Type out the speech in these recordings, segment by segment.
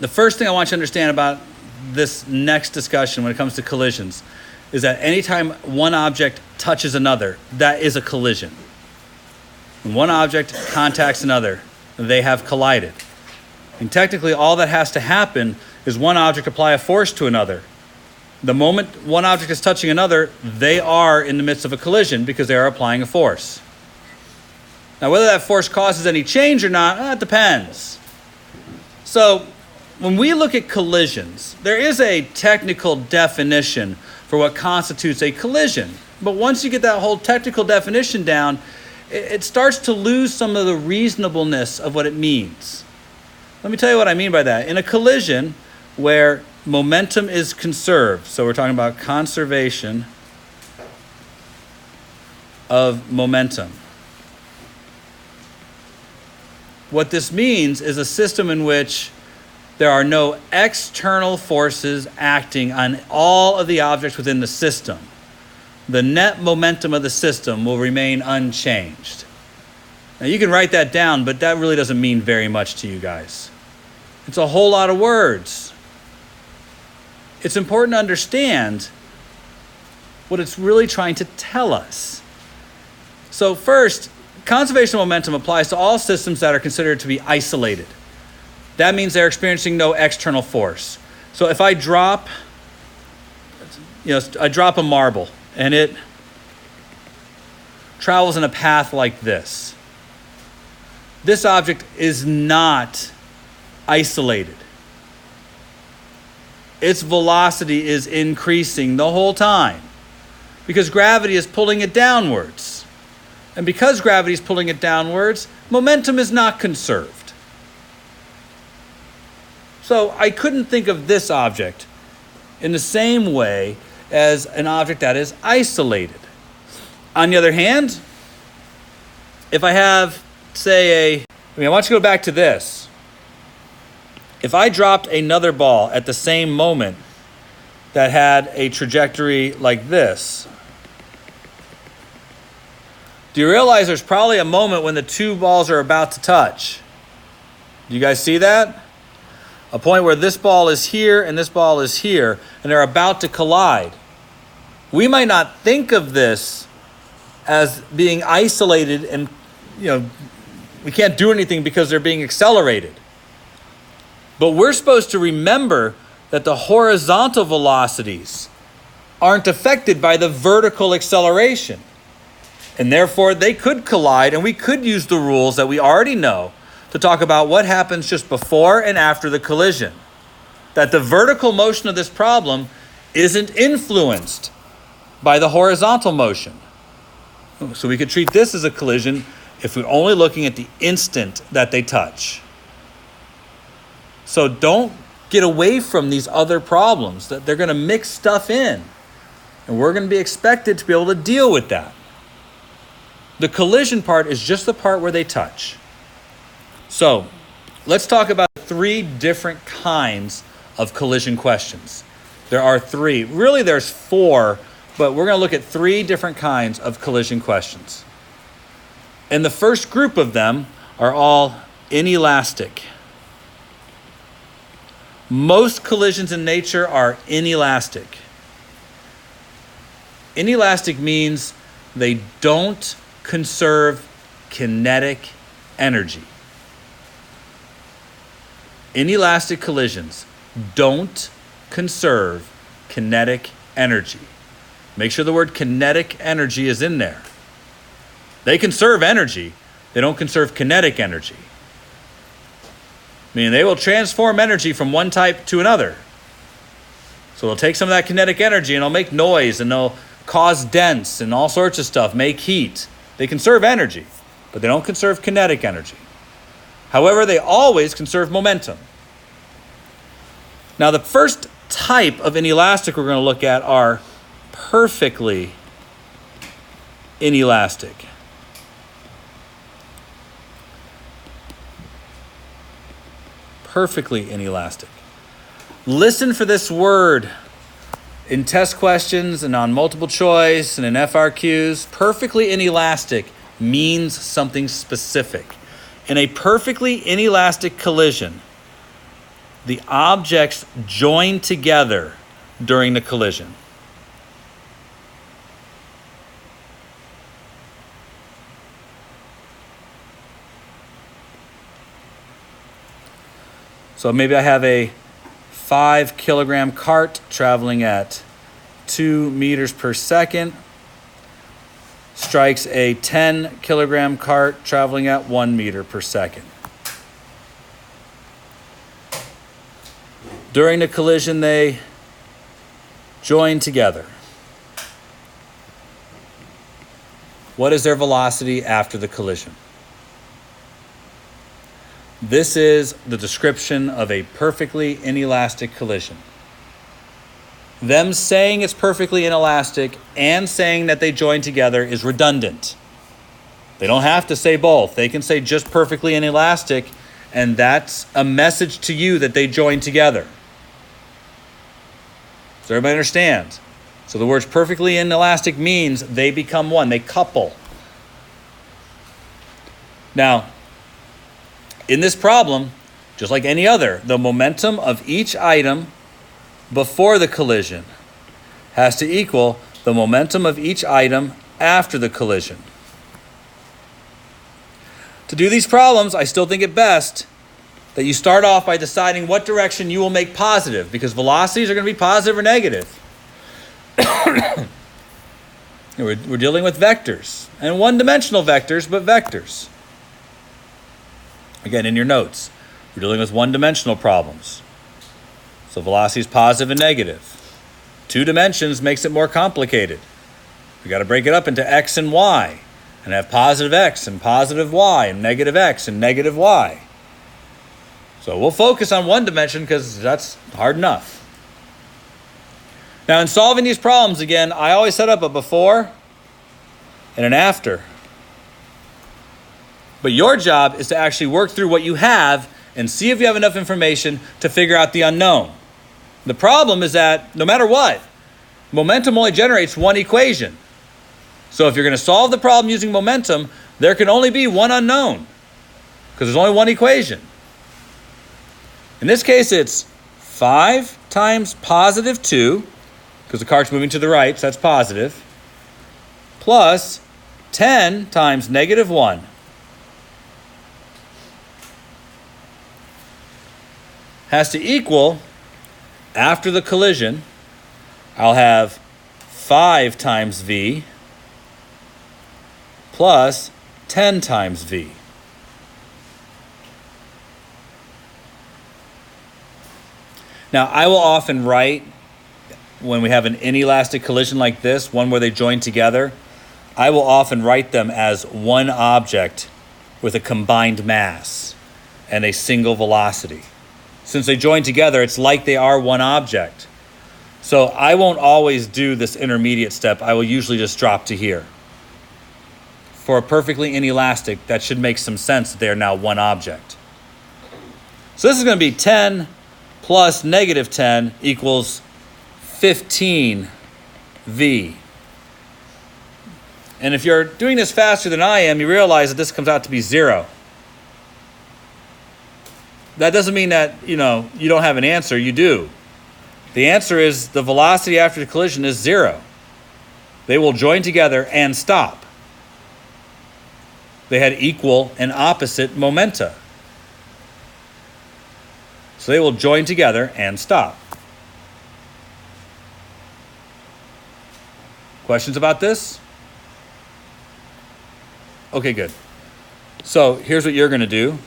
The first thing I want you to understand about this next discussion when it comes to collisions is that anytime one object touches another, that is a collision. When one object contacts another, they have collided. And technically, all that has to happen is one object apply a force to another. The moment one object is touching another, they are in the midst of a collision because they are applying a force. Now, whether that force causes any change or not, it depends. So, when we look at collisions, there is a technical definition for what constitutes a collision. But once you get that whole technical definition down, it starts to lose some of the reasonableness of what it means. Let me tell you what I mean by that. In a collision where momentum is conserved, so we're talking about conservation of momentum. What this means is a system in which there are no external forces acting on all of the objects within the system. The net momentum of the system will remain unchanged. Now you can write that down, but that really doesn't mean very much to you guys. It's a whole lot of words. It's important to understand what it's really trying to tell us. So first, conservation of momentum applies to all systems that are considered to be isolated. That means they're experiencing no external force. So if I drop a marble and it travels in a path like this, this object is not isolated. Its velocity is increasing the whole time because gravity is pulling it downwards. And because gravity is pulling it downwards, momentum is not conserved. So I couldn't think of this object in the same way as an object that is isolated. On the other hand, if I have, say, I want you to go back to this. If I dropped another ball at the same moment that had a trajectory like this, do you realize there's probably a moment when the two balls are about to touch? Do you guys see that? A point where this ball is here and this ball is here, and they're about to collide. We might not think of this as being isolated and, we can't do anything because they're being accelerated. But we're supposed to remember that the horizontal velocities aren't affected by the vertical acceleration. And therefore, they could collide, and we could use the rules that we already know to talk about what happens just before and after the collision. That the vertical motion of this problem isn't influenced by the horizontal motion. So we could treat this as a collision if we're only looking at the instant that they touch. So don't get away from these other problems, that they're going to mix stuff in. And we're going to be expected to be able to deal with that. The collision part is just the part where they touch. So let's talk about 3 different kinds of collision questions. There are 3. Really, there's 4, but we're going to look at 3 different kinds of collision questions. And the first group of them are all inelastic. Most collisions in nature are inelastic. Inelastic means they don't conserve kinetic energy. Inelastic collisions don't conserve kinetic energy. Make sure the word kinetic energy is in there. They conserve energy. They don't conserve kinetic energy. Meaning they will transform energy from one type to another. So they'll take some of that kinetic energy and they'll make noise and they'll cause dents and all sorts of stuff, make heat. They conserve energy, but they don't conserve kinetic energy. However, they always conserve momentum. Now, the first type of inelastic we're going to look at are perfectly inelastic. Perfectly inelastic. Listen for this word in test questions and on multiple choice and in FRQs. Perfectly inelastic means something specific. In a perfectly inelastic collision, the objects join together during the collision. So maybe I have a 5 kilogram cart traveling at 2 meters per second, strikes a 10 kilogram cart traveling at 1 meter per second. During the collision, they join together. What is their velocity after the collision? This is the description of a perfectly inelastic collision. Them saying it's perfectly inelastic and saying that they join together is redundant. They don't have to say both. They can say just perfectly inelastic, and that's a message to you that they join together. Does everybody understand? So the words perfectly inelastic means they become one. They couple. Now, in this problem, just like any other, the momentum of each item before the collision has to equal the momentum of each item after the collision. To do these problems, I still think it best that you start off by deciding what direction you will make positive, because velocities are going to be positive or negative. We're dealing with vectors, and one-dimensional vectors, but vectors. Again, in your notes, we're dealing with one-dimensional problems. So velocity is positive and negative. 2 dimensions makes it more complicated. We got to break it up into x and y, and have positive x and positive y, and negative x and negative y. So we'll focus on one dimension because that's hard enough. Now, in solving these problems, again, I always set up a before and an after. But your job is to actually work through what you have and see if you have enough information to figure out the unknown. The problem is that no matter what, momentum only generates one equation. So if you're going to solve the problem using momentum, there can only be one unknown because there's only one equation. In this case, it's 5 times positive 2, because the cart's moving to the right, so that's positive, plus 10 times negative 1. Has to equal, after the collision, I'll have 5 times v plus 10 times v. Now, I will often write, when we have an inelastic collision like this, one where they join together, I will often write them as one object with a combined mass and a single velocity. Since they join together, it's like they are one object. So I won't always do this intermediate step. I will usually just drop to here. For a perfectly inelastic, that should make some sense that they are now one object. So this is going to be 10 plus negative 10 equals 15 v. And if you're doing this faster than I am, you realize that this comes out to be 0. That doesn't mean that, you don't have an answer. You do. The answer is the velocity after the collision is 0. They will join together and stop. They had equal and opposite momenta. So they will join together and stop. Questions about this? Okay, good. So here's what you're going to do.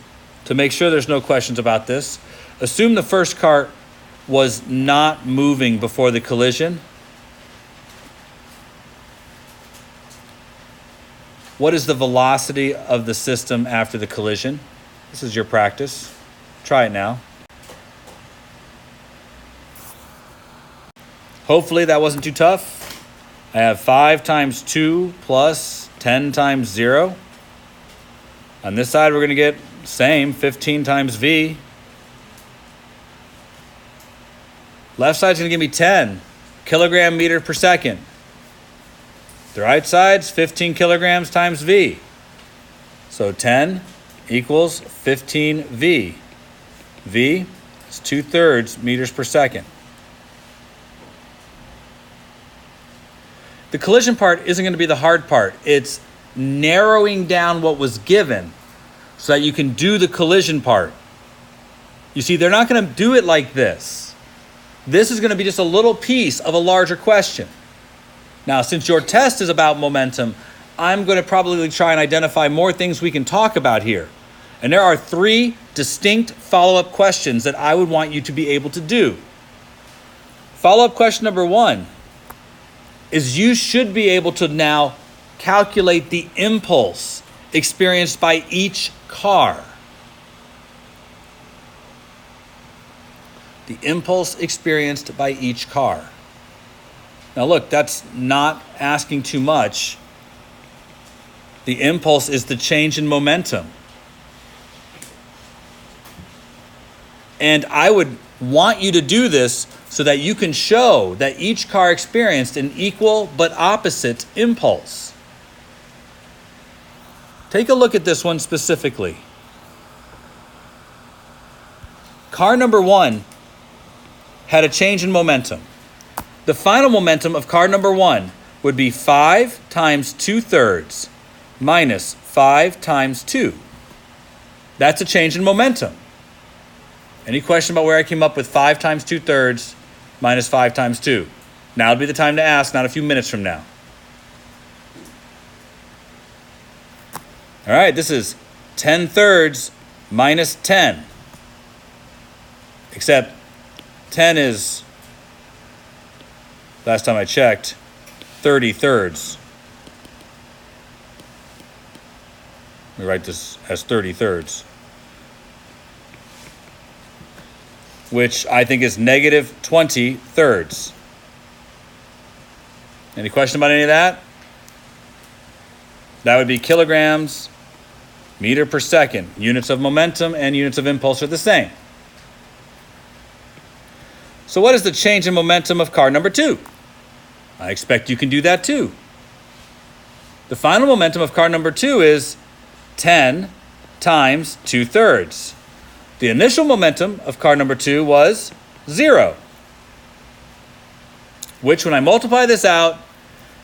To make sure there's no questions about this, assume the first cart was not moving before the collision. What is the velocity of the system after the collision? This is your practice. Try it now. Hopefully that wasn't too tough. I have 5 times 2 plus 10 times 0. On this side, we're going to get same, 15 times v. Left side's going to give me 10 kilogram meter per second. The right side's 15 kilograms times v. So 10 equals 15 v. V It's 2/3 meters per second. The collision part isn't going to be the hard part. It's narrowing down what was given so that you can do the collision part. You see, they're not going to do it like this. This is going to be just a little piece of a larger question. Now, since your test is about momentum, I'm going to probably try and identify more things we can talk about here. And there are 3 distinct follow-up questions that I would want you to be able to do. Follow-up question number 1 is you should be able to now calculate the impulse experienced by each car. The impulse experienced by each car. Now look, that's not asking too much. The impulse is the change in momentum. And I would want you to do this so that you can show that each car experienced an equal but opposite impulse. Take a look at this one specifically. Car number 1 had a change in momentum. The final momentum of car number 1 would be 5 times 2/3 minus 5 times 2. That's a change in momentum. Any question about where I came up with 5 times 2/3 minus 5 times 2? Now would be the time to ask, not a few minutes from now. All right, this is 10/3 minus 10. Except 10 is, last time I checked, 30/3. Let me write this as 30/3. Which I think is negative 20/3. Any question about any of that? That would be kilograms, meter per second. Units of momentum and units of impulse are the same. So what is the change in momentum of car number 2? I expect you can do that too. The final momentum of car number 2 is 10 times 2/3. The initial momentum of car number 2 was 0, which when I multiply this out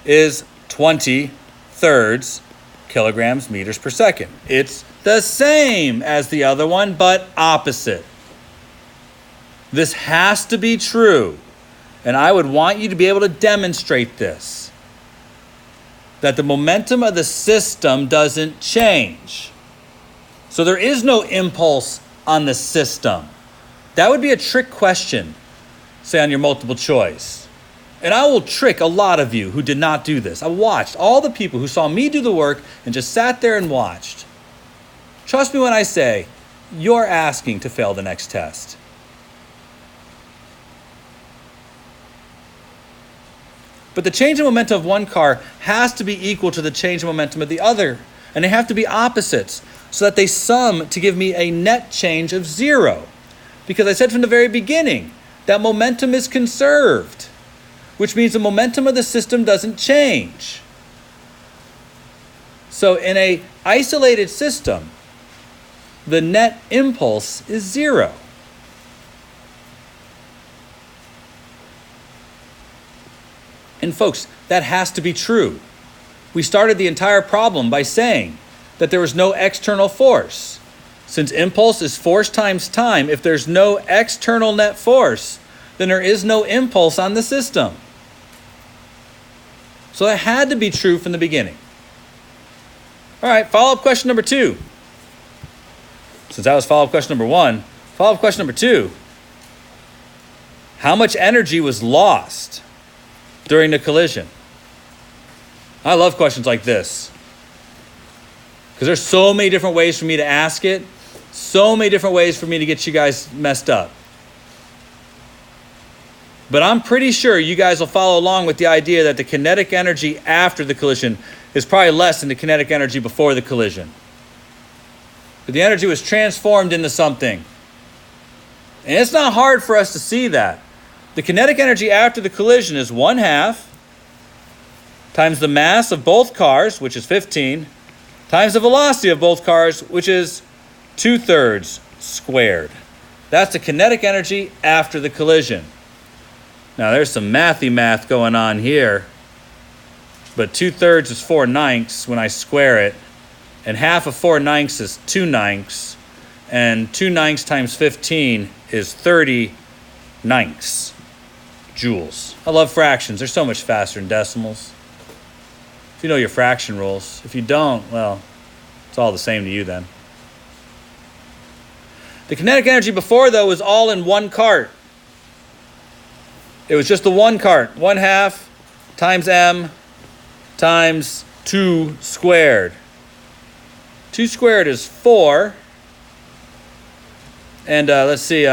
is 20/3 kilograms meters per second. It's the same as the other one, but opposite. This has to be true, and I would want you to be able to demonstrate this, that the momentum of the system doesn't change. So there is no impulse on the system. That would be a trick question, say on your multiple choice. And I will trick a lot of you who did not do this. I watched all the people who saw me do the work and just sat there and watched. Trust me when I say, you're asking to fail the next test. But the change in momentum of one car has to be equal to the change in momentum of the other. And they have to be opposites so that they sum to give me a net change of 0. Because I said from the very beginning that momentum is conserved, which means the momentum of the system doesn't change. So in an isolated system, the net impulse is 0. And folks, that has to be true. We started the entire problem by saying that there was no external force. Since impulse is force times time, if there's no external net force, then there is no impulse on the system. So that had to be true from the beginning. All right, follow-up question number 2. Since that was follow-up question number 1, follow-up question number 2. How much energy was lost during the collision? I love questions like this because there's so many different ways for me to ask it, so many different ways for me to get you guys messed up. But I'm pretty sure you guys will follow along with the idea that the kinetic energy after the collision is probably less than the kinetic energy before the collision. But the energy was transformed into something. And it's not hard for us to see that. The kinetic energy after the collision is 1/2 times the mass of both cars, which is 15, times the velocity of both cars, which is 2/3 squared. That's the kinetic energy after the collision. Now there's some mathy math going on here, but 2/3 is 4/9 when I square it, and half of 4/9 is 2/9, and 2/9 times 15 is 30/9 joules. I love fractions. They're so much faster than decimals. If you know your fraction rules. If you don't, well, it's all the same to you then. The kinetic energy before, though, was all in one cart. It was just the one cart. 1/2 times m times 2 squared. 2 squared is 4. And let's see,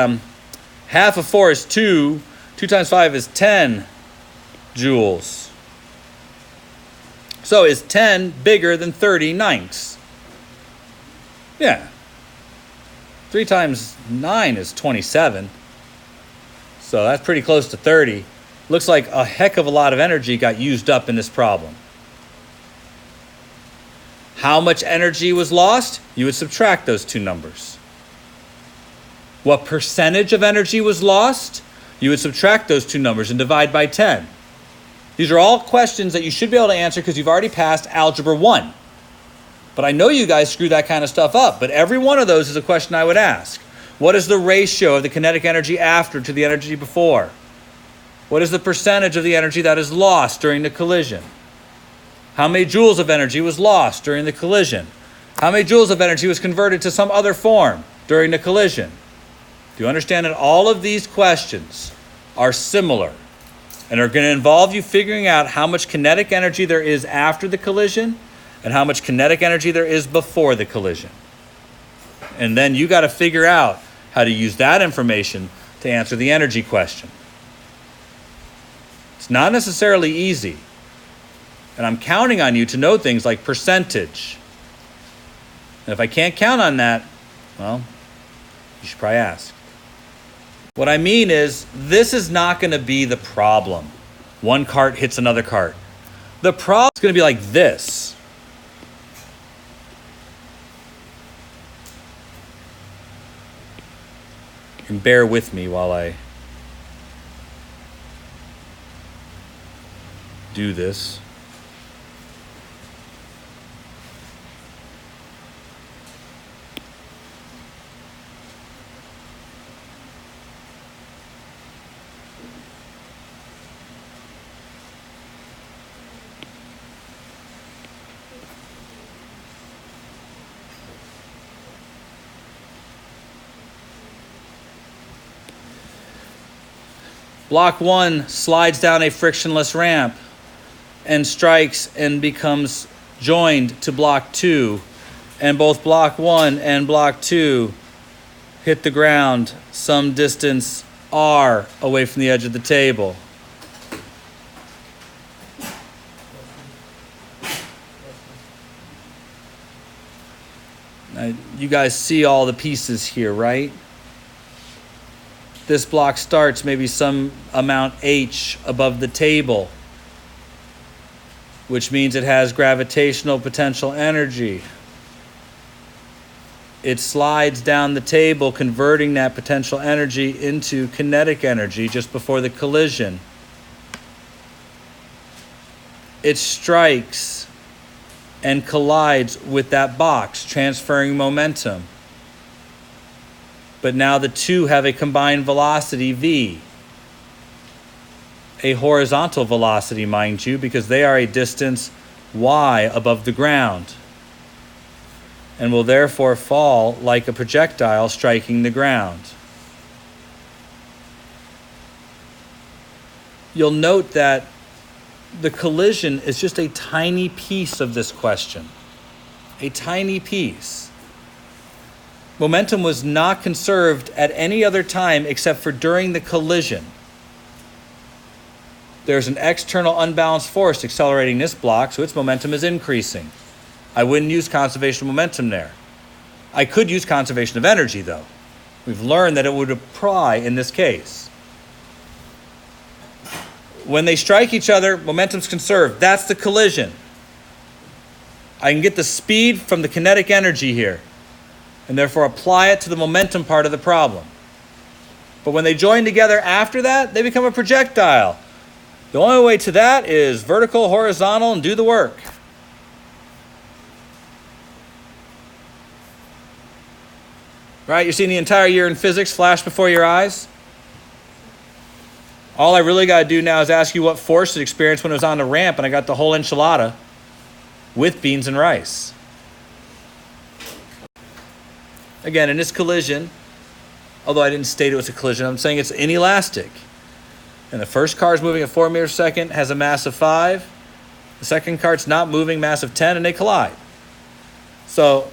half of 4 is 2. 2 times 5 is 10 joules. So is 10 bigger than 30/9? Yeah. 3 times 9 is 27. So that's pretty close to 30. Looks like a heck of a lot of energy got used up in this problem. How much energy was lost? You would subtract those two numbers. What percentage of energy was lost? You would subtract those two numbers and divide by 10. These are all questions that you should be able to answer because you've already passed Algebra 1. But I know you guys screw that kind of stuff up, but every one of those is a question I would ask. What is the ratio of the kinetic energy after to the energy before? What is the percentage of the energy that is lost during the collision? How many joules of energy was lost during the collision? How many joules of energy was converted to some other form during the collision? Do you understand that all of these questions are similar and are going to involve you figuring out how much kinetic energy there is after the collision and how much kinetic energy there is before the collision? And then you got to figure out how to use that information to answer the energy question. It's not necessarily easy. And I'm counting on you to know things like percentage. And if I can't count on that, well, you should probably ask. What I mean is, this is not going to be the problem. One cart hits another cart. The problem is going to be like this. And bear with me while I do this. Block 1 slides down a frictionless ramp and strikes and becomes joined to block 2. And both block 1 and block 2 hit the ground some distance r away from the edge of the table. Now, you guys see all the pieces here, right? This block starts maybe some amount h above the table, which means it has gravitational potential energy. It slides down the table, converting that potential energy into kinetic energy just before the collision. It strikes and collides with that box, transferring momentum. But now the two have a combined velocity v. A horizontal velocity, mind you, because they are a distance y above the ground, and will therefore fall like a projectile striking the ground. You'll note that the collision is just a tiny piece of this question. A tiny piece. Momentum was not conserved at any other time except for during the collision. There's an external unbalanced force accelerating this block, so its momentum is increasing. I wouldn't use conservation of momentum there. I could use conservation of energy, though. We've learned that it would apply in this case. When they strike each other, momentum's conserved. That's the collision. I can get the speed from the kinetic energy here, and therefore apply it to the momentum part of the problem. But when they join together after that, they become a projectile. The only way to that is vertical, horizontal, and do the work. Right? You're seeing the entire year in physics flash before your eyes. All I really got to do now is ask you what force it experienced when it was on the ramp, and I got the whole enchilada with beans and rice. Again, in this collision, although I didn't state it was a collision, I'm saying it's inelastic. And the first car is moving at 4 meters a second, has a mass of 5. The second car's not moving, mass of 10, and they collide. So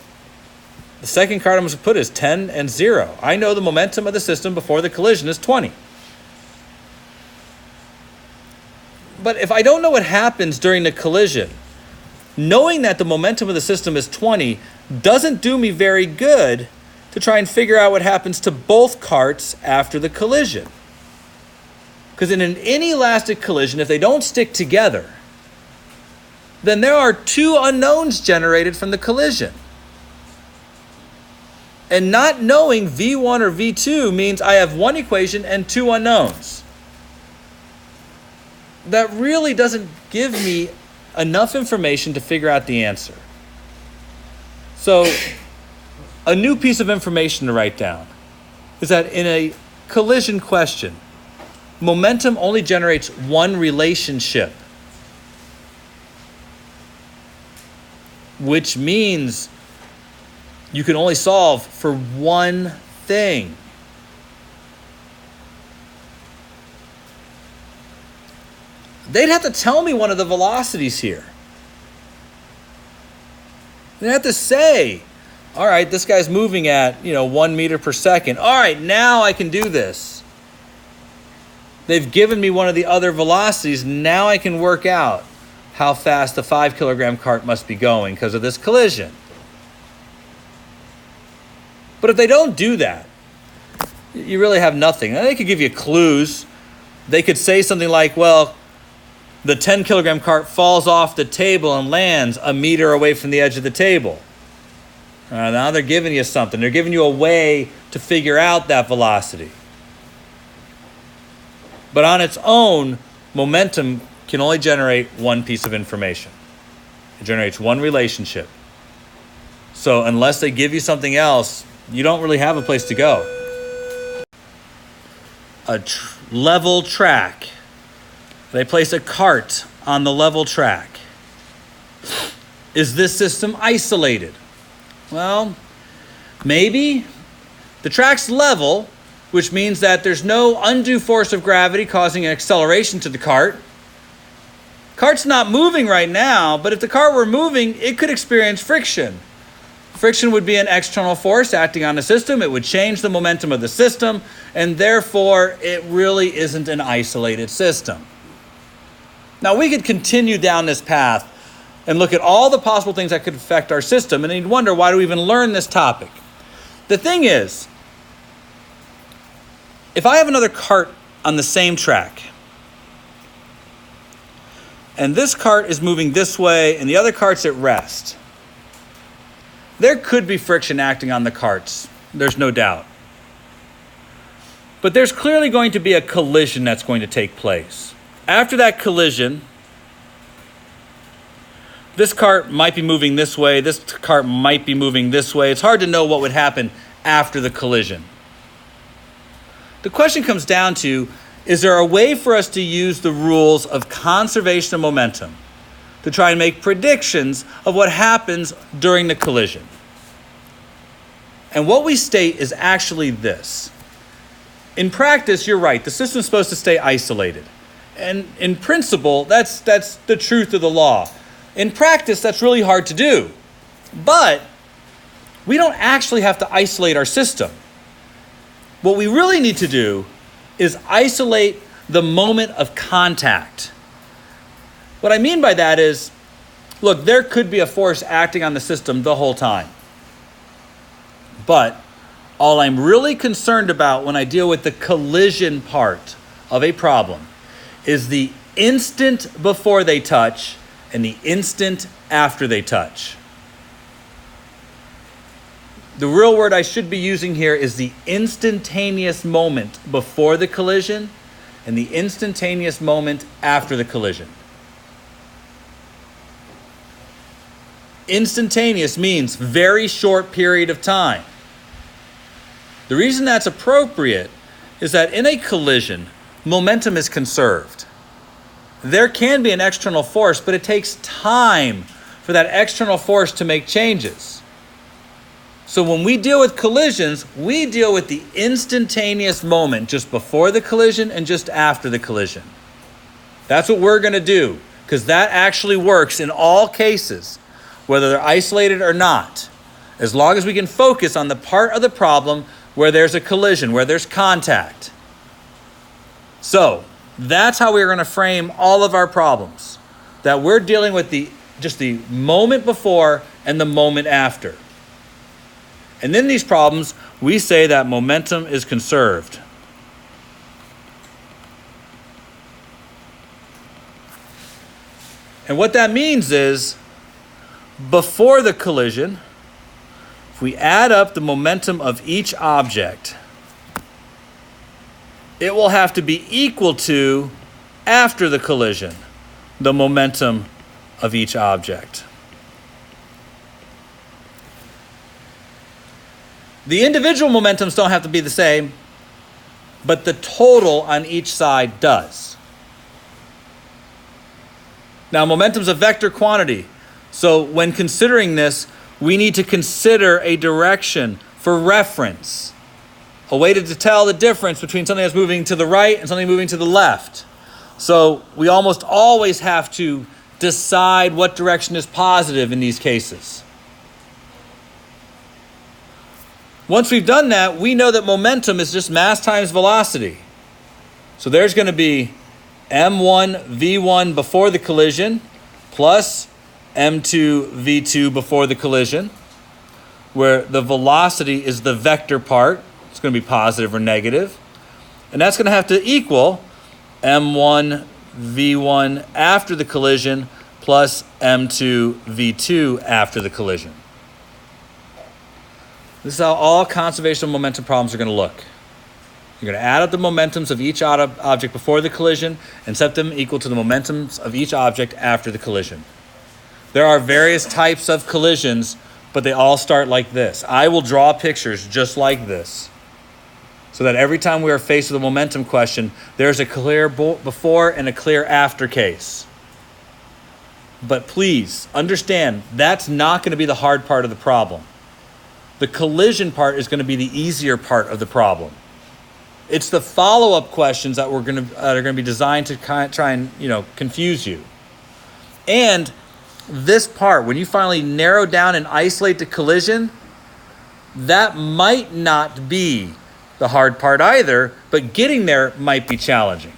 the second card I'm going to put is 10 and 0. I know the momentum of the system before the collision is 20. But if I don't know what happens during the collision, knowing that the momentum of the system is 20 doesn't do me very good to try and figure out what happens to both carts after the collision. Because in an inelastic collision, if they don't stick together, then there are 2 unknowns generated from the collision. And not knowing V1 or V2 means I have 1 equation and 2 unknowns. That really doesn't give me enough information to figure out the answer. So, a new piece of information to write down is that in a collision question, momentum only generates 1 relationship, which means you can only solve for 1 thing. They'd have to tell me one of the velocities here. They'd have to say, all right, this guy's moving at, 1 meter per second. All right, now I can do this. They've given me one of the other velocities. Now I can work out how fast the 5 kilogram cart must be going because of this collision. But if they don't do that, you really have nothing. They could give you clues. They could say something like, well, the 10 kilogram cart falls off the table and lands a meter away from the edge of the table. Now they're giving you something. They're giving you a way to figure out that velocity. But on its own, momentum can only generate 1 piece of information. It generates 1 relationship. So unless they give you something else, you don't really have a place to go. A level track. They place a cart on the level track. Is this system isolated? Well, maybe. The track's level, which means that there's no undue force of gravity causing an acceleration to the cart. Cart's not moving right now, but if the cart were moving, it could experience friction. Friction would be an external force acting on the system. It would change the momentum of the system, and therefore, it really isn't an isolated system. Now, we could continue down this path and look at all the possible things that could affect our system, and you'd wonder, why do we even learn this topic? The thing is, if I have another cart on the same track, and this cart is moving this way, and the other cart's at rest, there could be friction acting on the carts. There's no doubt. But there's clearly going to be a collision that's going to take place. After that collision, this cart might be moving this way, this cart might be moving this way. It's hard to know what would happen after the collision. The question comes down to, is there a way for us to use the rules of conservation of momentum to try and make predictions of what happens during the collision? And what we state is actually this. In practice, you're right, the system's supposed to stay isolated. And in principle, that's the truth of the law. In practice, that's really hard to do. But we don't actually have to isolate our system. What we really need to do is isolate the moment of contact. What I mean by that is, look, there could be a force acting on the system the whole time. But all I'm really concerned about when I deal with the collision part of a problem is the instant before they touch and the instant after they touch. The real word I should be using here is the instantaneous moment before the collision and the instantaneous moment after the collision. Instantaneous means very short period of time. The reason that's appropriate is that in a collision, momentum is conserved. There can be an external force, but it takes time for that external force to make changes. So when we deal with collisions, we deal with the instantaneous moment just before the collision and just after the collision. That's what we're going to do, because that actually works in all cases, whether they're isolated or not, as long as we can focus on the part of the problem where there's a collision, where there's contact. So that's how we're going to frame all of our problems, that we're dealing with just the moment before and the moment after. And in these problems, we say that momentum is conserved. And what that means is, before the collision, if we add up the momentum of each object, it will have to be equal to, after the collision, the momentum of each object. The individual momentums don't have to be the same, but the total on each side does. Now, momentum's a vector quantity, so when considering this, we need to consider a direction for reference, a way to tell the difference between something that's moving to the right and something moving to the left. So we almost always have to decide what direction is positive in these cases. Once we've done that, we know that momentum is just mass times velocity. So there's going to be m1 v1 before the collision plus m2 v2 before the collision, where the velocity is the vector part. It's going to be positive or negative. And that's going to have to equal m1 v1 after the collision plus m2 v2 after the collision. This is how all conservation momentum problems are going to look. You're going to add up the momentums of each object before the collision and set them equal to the momentums of each object after the collision. There are various types of collisions, but they all start like this. I will draw pictures just like this, so that every time we are faced with a momentum question, there's a clear before and a clear after case. But please understand, that's not going to be the hard part of the problem. The collision part is going to be the easier part of the problem. It's the follow-up questions that are going to be designed to try and confuse you. And this part, when you finally narrow down and isolate the collision, that might not be the hard part either, but getting there might be challenging.